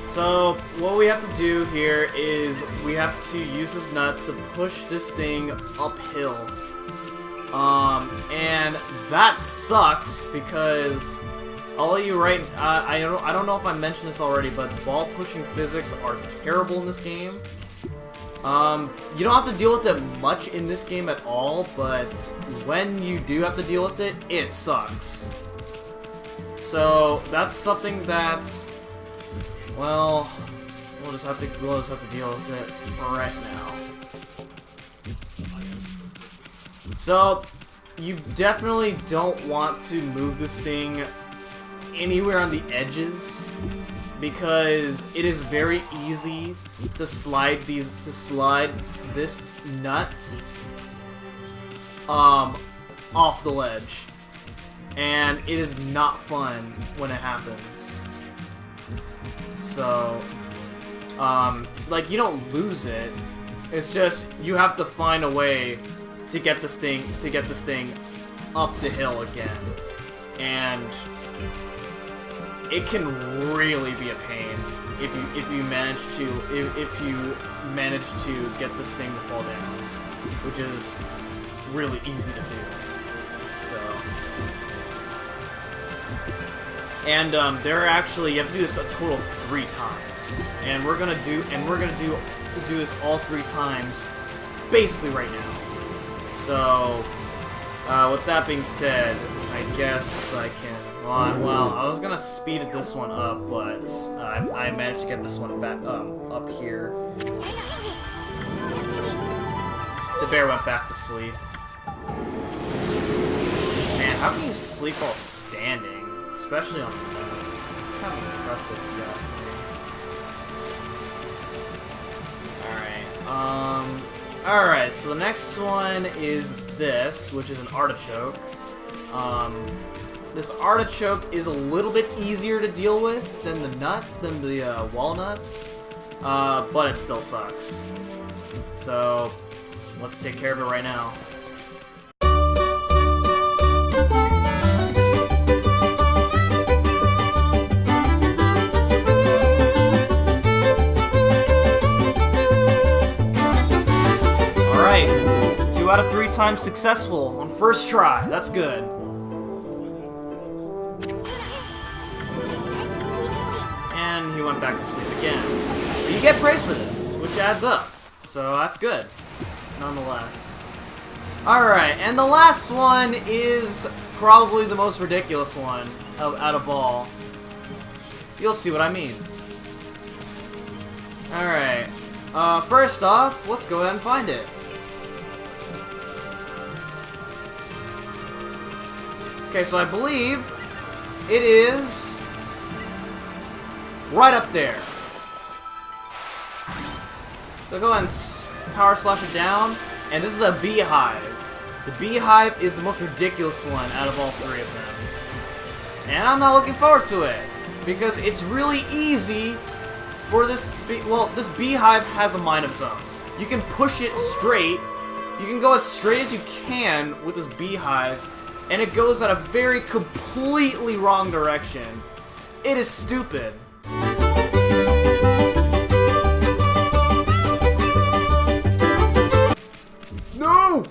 So, what we have to do here is we have to use this nut to push this thing uphill. And that sucks because all of you I don't know if I mentioned this already, but ball pushing physics are terrible in this game. You don't have to deal with it much in this game at all, but when you do have to deal with it, it sucks. So that's something that, well, we'll just have to deal with it right now. So you definitely don't want to move this thing anywhere on the edges, because it is very easy to slide this nut off the ledge, and it is not fun when it happens. So like, you don't lose it, it's just you have to find a way to get this thing up the hill again, and it can really be a pain if you manage to get this thing to fall down, which is really easy to do. So, and there are actually, you have to do this a total of 3 times, and we're gonna do this all 3 times, basically right now. So, with that being said, I guess I can. Well, I was gonna speed this one up, but I managed to get this one back up here. The bear went back to sleep. Man, how can you sleep while standing, especially on the mountain? It's kind of impressive, if you ask me. Alright, so the next one is this, which is an artichoke. This artichoke is a little bit easier to deal with than the walnut, but it still sucks. So, let's take care of it right now. Alright, 2 out of 3 times successful on first try, that's good. He went back to sleep again. But you get praise for this, which adds up. So that's good, nonetheless. Alright, and the last one is probably the most ridiculous one out of all. You'll see what I mean. Alright, first off, let's go ahead and find it. Okay, so I believe it is right up there. So go ahead and power slash it down, and this is a beehive. The beehive is the most ridiculous one out of all 3 of them. And I'm not looking forward to it, because it's really easy for this this beehive has a mind of its own. You can push it straight, you can go as straight as you can with this beehive, and it goes at a very completely wrong direction. It is stupid. No!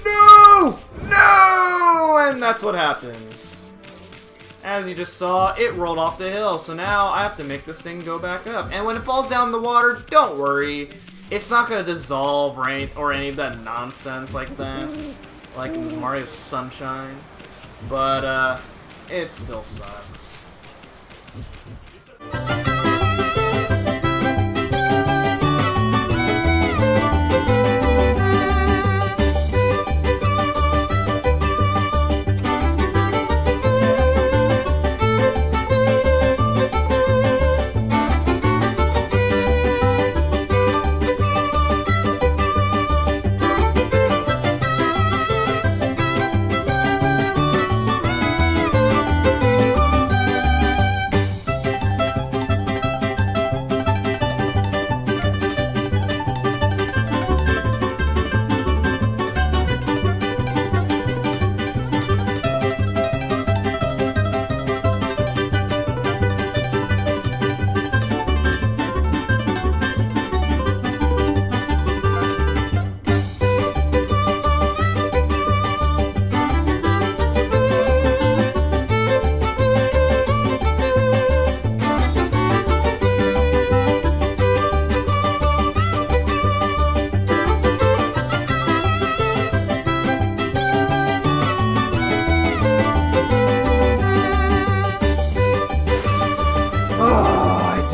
No! No! And that's what happens. As you just saw, it rolled off the hill, so now I have to make this thing go back up. And when it falls down in the water, don't worry. It's not gonna dissolve or any of that nonsense like that. Like in Mario Sunshine. But, it still sucks.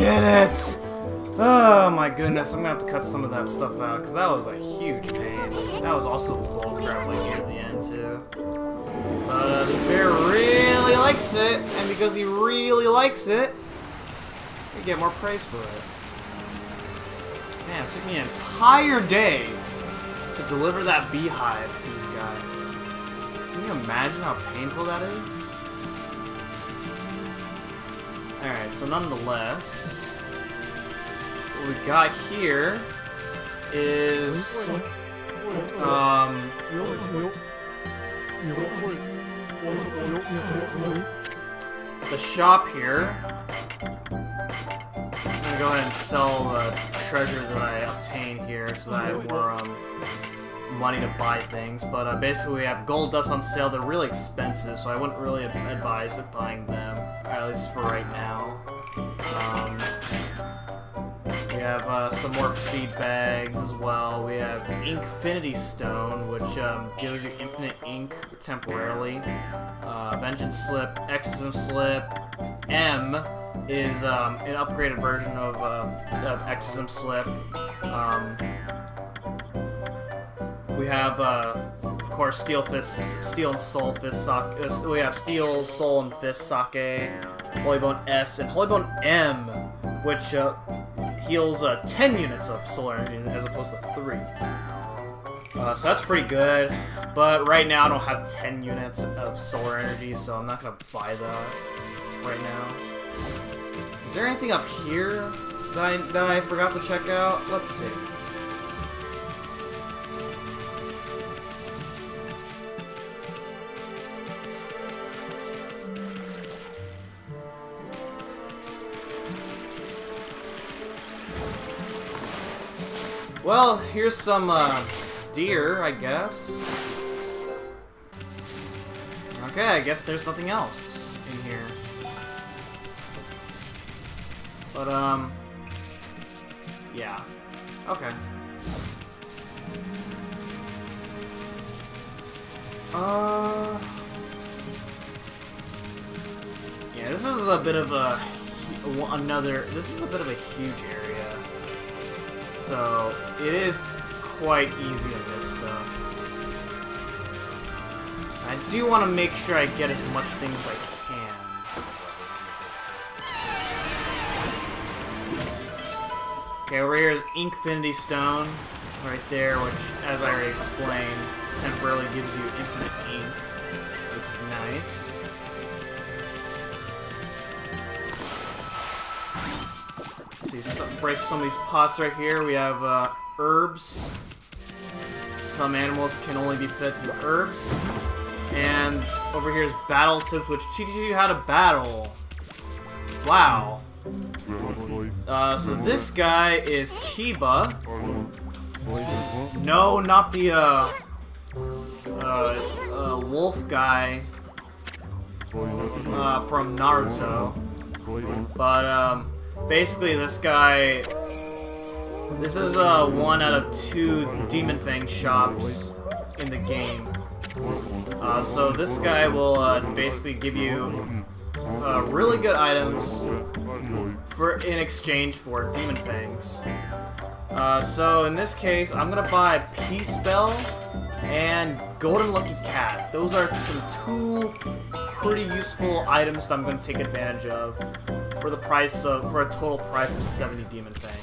did it! Oh my goodness, I'm gonna have to cut some of that stuff out, because that was a huge pain. That was also bullcrap like near the end, too. But this bear really likes it, and because he really likes it, we get more praise for it. Man, it took me an entire day to deliver that beehive to this guy. Can you imagine how painful that is? Alright, so nonetheless, what we got here is the shop here. I'm gonna go ahead and sell the treasure that I obtained here so that I have more money to buy things. But basically we have gold dust on sale. They're really expensive, so I wouldn't really advise buying them, at least for right now. We have some more feed bags as well. We have Inkfinity Stone, which gives you infinite ink temporarily. Vengeance Slip, Exorcism Slip. M is an upgraded version of Exorcism Slip. We have, of course, Steel and Soul Fist Sake. We have Steel, Soul, and Fist Sake. Holy Bone S and Holy Bone M, which heals 10 units of solar energy as opposed to 3. So that's pretty good. But right now I don't have 10 units of solar energy, so I'm not gonna buy that right now. Is there anything up here that I forgot to check out? Let's see. Well, here's some deer, I guess. Okay, I guess there's nothing else in here. But, yeah. Okay. Yeah, this is a bit of a huge area. So, it is quite easy in this stuff. I do want to make sure I get as much things as I can. Okay, over here is Inkfinity Stone, right there, which, as I already explained, temporarily gives you infinite ink, which is nice. Break some of these pots right here. We have herbs. Some animals can only be fed through herbs. And over here is battle tips, which teaches you how to battle. Wow. So this guy is Kiba. No, not the wolf guy from Naruto. But basically, this guy. This is 1 out of 2 Demon Fang shops in the game. So this guy will basically give you really good items in exchange for Demon Fangs. So in this case, I'm gonna buy Peace Bell and Golden Lucky Cat. Those are some 2 pretty useful items that I'm gonna take advantage of for a total price of 70 Demon Fangs.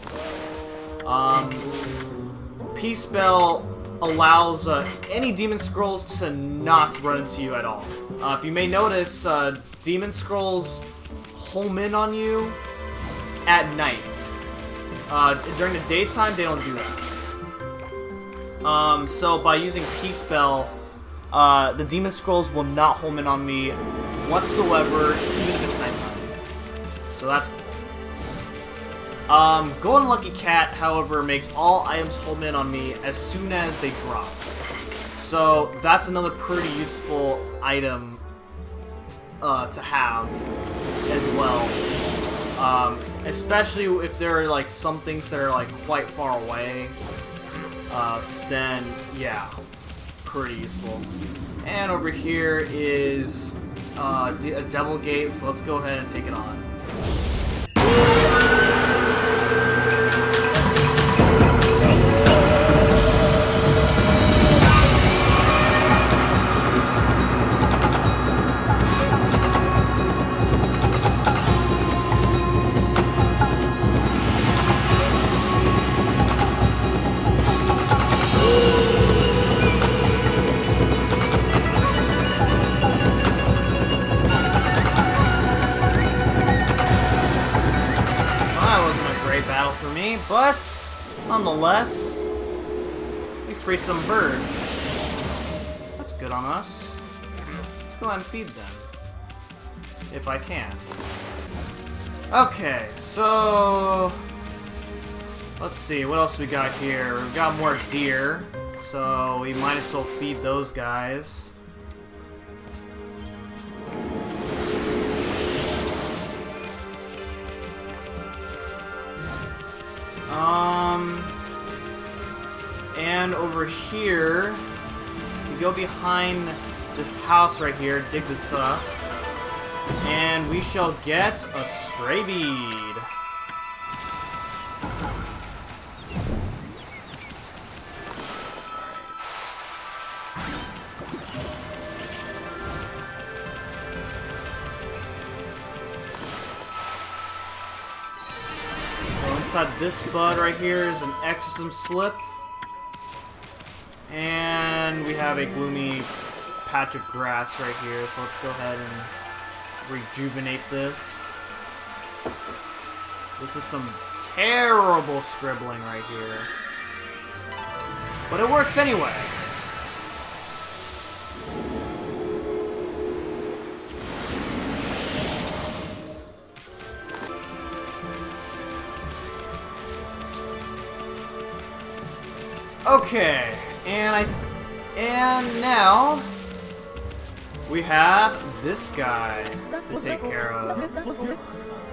Peace Bell allows any Demon Scrolls to not run into you at all. If you may notice, Demon Scrolls home in on you at night. During the daytime, they don't do that. So by using Peace Bell, the Demon Scrolls will not home in on me whatsoever, even if it's nighttime. So that's cool. Golden Lucky Cat, however, makes all items home in on me as soon as they drop. So that's another pretty useful item to have as well. Especially if there are like some things that are like quite far away. Then yeah, pretty useful. And over here is a Devil Gate, so let's go ahead and take it on. great battle for me, but nonetheless, we freed some birds. That's good on us. Let's go ahead and feed them. If I can. Okay, so let's see, what else we got here? We've got more deer, so we might as well feed those guys. And over here, we go behind this house right here, dig this up, and we shall get a stray bead. So inside this bud right here is an exorcism slip. And we have a gloomy patch of grass right here, so let's go ahead and rejuvenate this. This is some terrible scribbling right here. But it works anyway. Okay. And now we have this guy to take care of.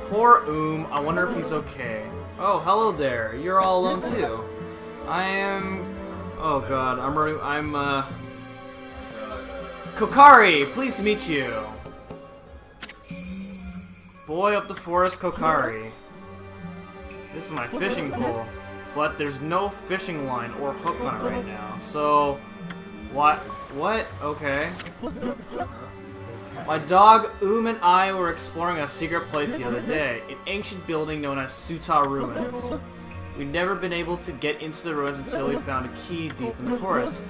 Poor I wonder if he's okay. Oh, hello there. You're all alone too. I am. Oh God, I'm Kokari. Pleased to meet you. Boy of the forest, Kokari. This is my fishing pole. But there's no fishing line or hook on it right now. So, what? Okay. My dog and I were exploring a secret place the other day, an ancient building known as Suta Ruins. We'd never been able to get into the ruins until we found a key deep in the forest.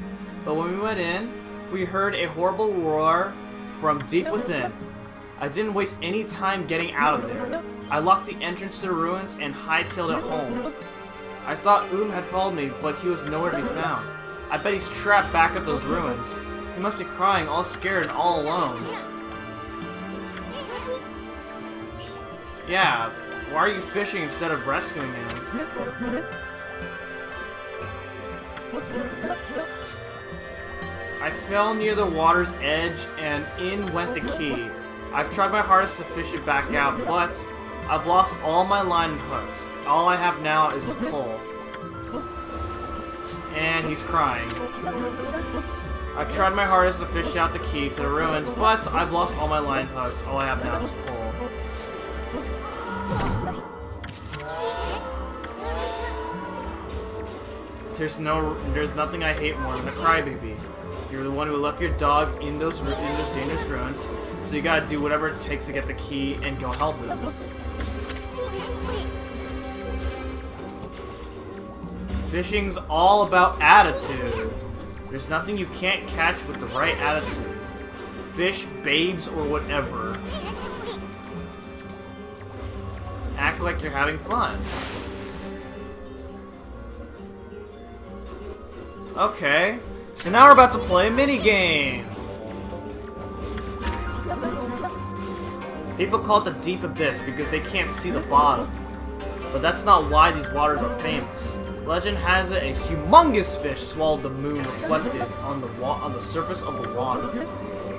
But when we went in, we heard a horrible roar from deep within. I didn't waste any time getting out of there. I locked the entrance to the ruins and hightailed it home. I thought had followed me, but he was nowhere to be found. I bet he's trapped back at those ruins. He must be crying, all scared and all alone. Yeah, why are you fishing instead of rescuing him? I fell near the water's edge and in went the key. I've tried my hardest to fish it back out, but I've lost all my line and hooks. All I have now is his pole. And he's crying. I tried my hardest to fish out the key to the ruins, but I've lost all my line and hooks. All I have now is his pole. There's nothing I hate more than a crybaby. You're the one who left your dog in those dangerous ruins, so you gotta do whatever it takes to get the key and go help him. Fishing's all about attitude. There's nothing you can't catch with the right attitude. Fish, babes, or whatever. Act like you're having fun. Okay, so now we're about to play a mini-game. People call it the deep abyss because they can't see the bottom. But that's not why these waters are famous. Legend has it a humongous fish swallowed the moon reflected on the surface of the water.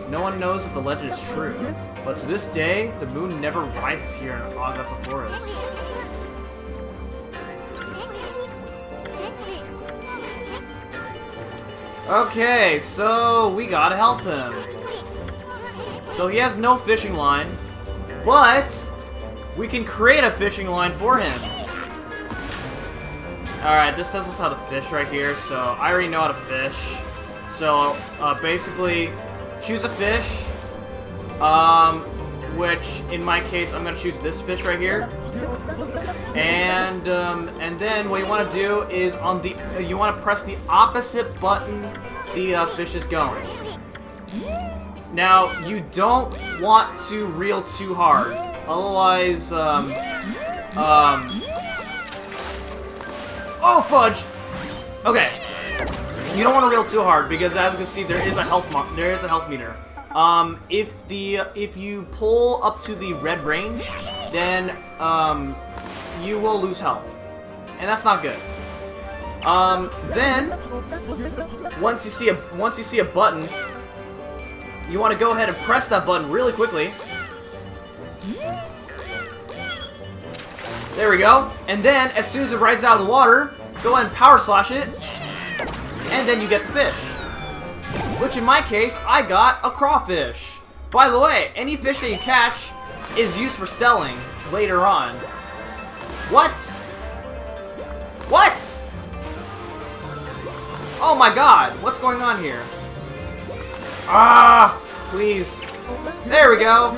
No one knows if the legend is true, but to this day, the moon never rises here in Agatha Forest. Okay, so we gotta help him. So he has no fishing line, but we can create a fishing line for him. Alright, this tells us how to fish right here, so I already know how to fish. So, basically, choose a fish, which, in my case, I'm gonna choose this fish right here. And then what you want to do is you want to press the opposite button the fish is going. Now, you don't want to reel too hard, otherwise, Oh, fudge! Okay. You don't want to reel too hard because, as you can see, there is a health meter. If you pull up to the red range, then you will lose health, and that's not good. Then once you see a button, you want to go ahead and press that button really quickly. There we go. And then as soon as it rises out of the water, go ahead and power slash it, and then you get the fish. Which in my case, I got a crawfish. By the way, any fish that you catch is used for selling later on. What? What? Oh my god, what's going on here? Ah, please. There we go.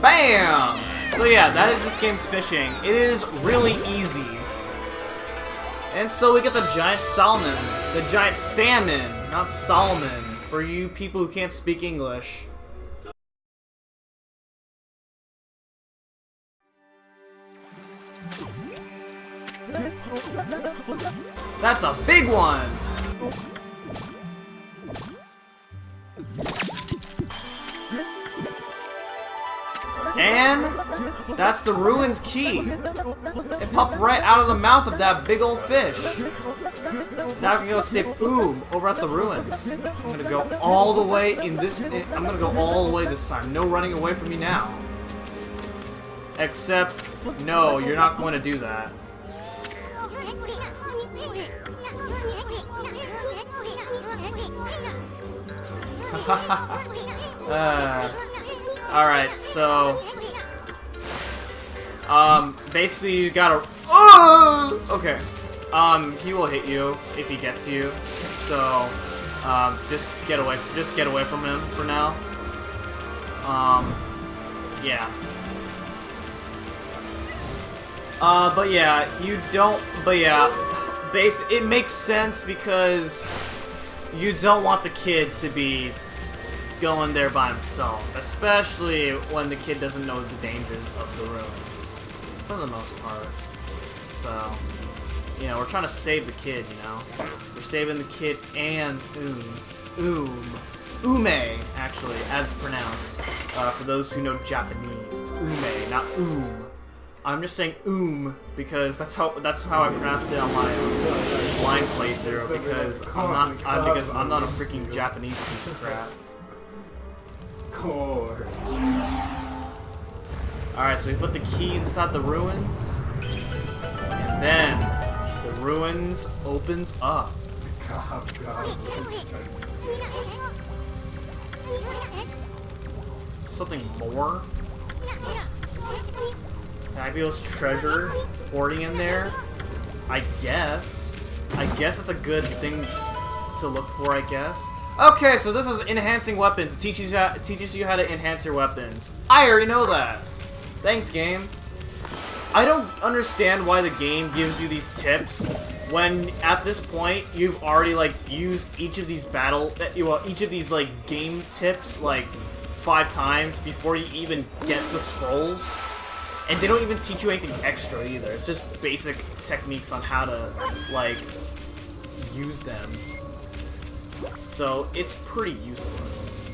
Bam! So yeah, that is this game's fishing. It is really easy. And so we get the giant salmon. The giant salmon, not Solomon, for you people who can't speak English. That's a big one! And that's the ruins key. It popped right out of the mouth of that big old fish. Now I can go save Oom over at the ruins. I'm gonna go all the way I'm gonna go all the way this time. No running away from me now. Except, no, you're not going to do that. Alright, so basically you gotta okay. He will hit you if he gets you. So just get away from him for now. Yeah. But yeah, it makes sense because you don't want the kid to be going there by himself, especially when the kid doesn't know the dangers of the ruins, for the most part. So, you know, we're trying to save the kid, you know? We're saving the kid and Ume, actually, as it's pronounced. For those who know Japanese, it's Ume, not I'm just saying because that's how I pronounced it on my blind playthrough, because I'm not a freaking Japanese piece of crap. Alright, so we put the key inside the ruins, and then the ruins opens up. Something more? Fabulous treasure hoarding in there? I guess that's a good thing to look for, I guess. Okay, so this is enhancing weapons. It teaches you how to enhance your weapons. I already know that. Thanks, game. I don't understand why the game gives you these tips when at this point you've already used each of these game tips 5 times before you even get the scrolls. And they don't even teach you anything extra either. It's just basic techniques on how to use them. So it's pretty useless.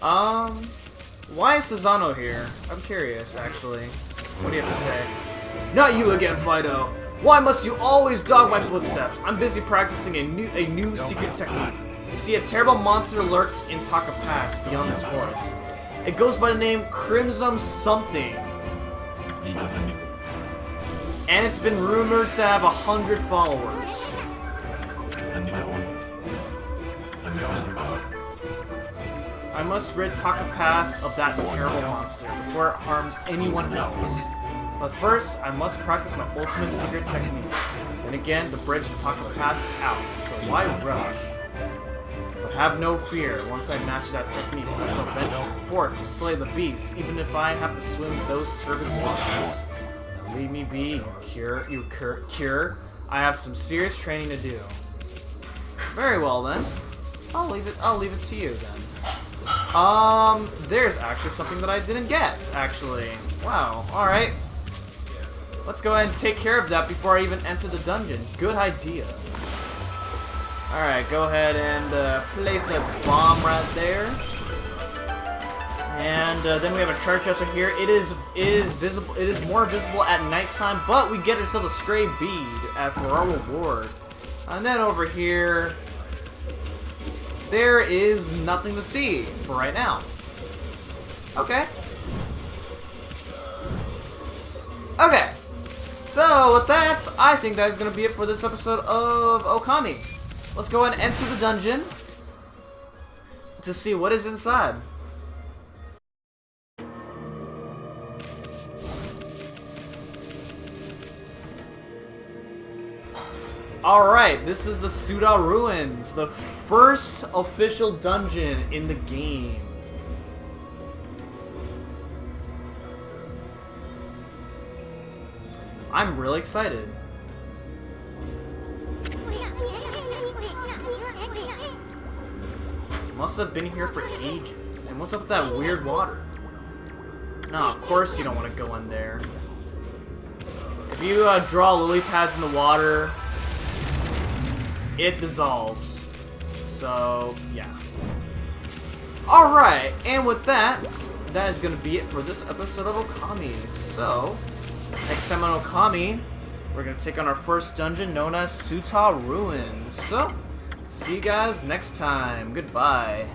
Why is Sazano here? I'm curious, actually. What do you have to say? Not you again, Fido. Why must you always dog my footsteps? I'm busy practicing a new secret technique. You see, a terrible monster lurks in Taka Pass beyond this forest. It goes by the name Crimson Something. And it's been rumored to have 100 followers. I must rid Taka Pass of that terrible monster before it harms anyone else. But first, I must practice my ultimate secret technique. Then again, the bridge to Taka Pass is out, so why rush? But have no fear, once I master that technique, I shall venture forth to slay the beast, even if I have to swim those turbid waters. Now leave me be, Cure. I have some serious training to do. Very well then. I'll leave it to you then. There's actually something that I didn't get, actually. Wow, alright. Let's go ahead and take care of that before I even enter the dungeon. Good idea. Alright, go ahead and place a bomb right there. And then we have a treasure chest right here. It is visible. It is more visible at nighttime, but we get ourselves a stray bead for our reward. And then over here, there is nothing to see for right now. Okay. Okay. So with that, I think that is going to be it for this episode of Okami. Let's go ahead and enter the dungeon to see what is inside. Alright, this is the Suda Ruins, the first official dungeon in the game. I'm really excited. Must have been here for ages. And what's up with that weird water? No, of course you don't want to go in there. If you draw lily pads in the water, it dissolves. So, yeah. Alright, and with that, that is going to be it for this episode of Okami. So, next time on Okami, we're going to take on our first dungeon known as Suda Ruins. So, see you guys next time. Goodbye.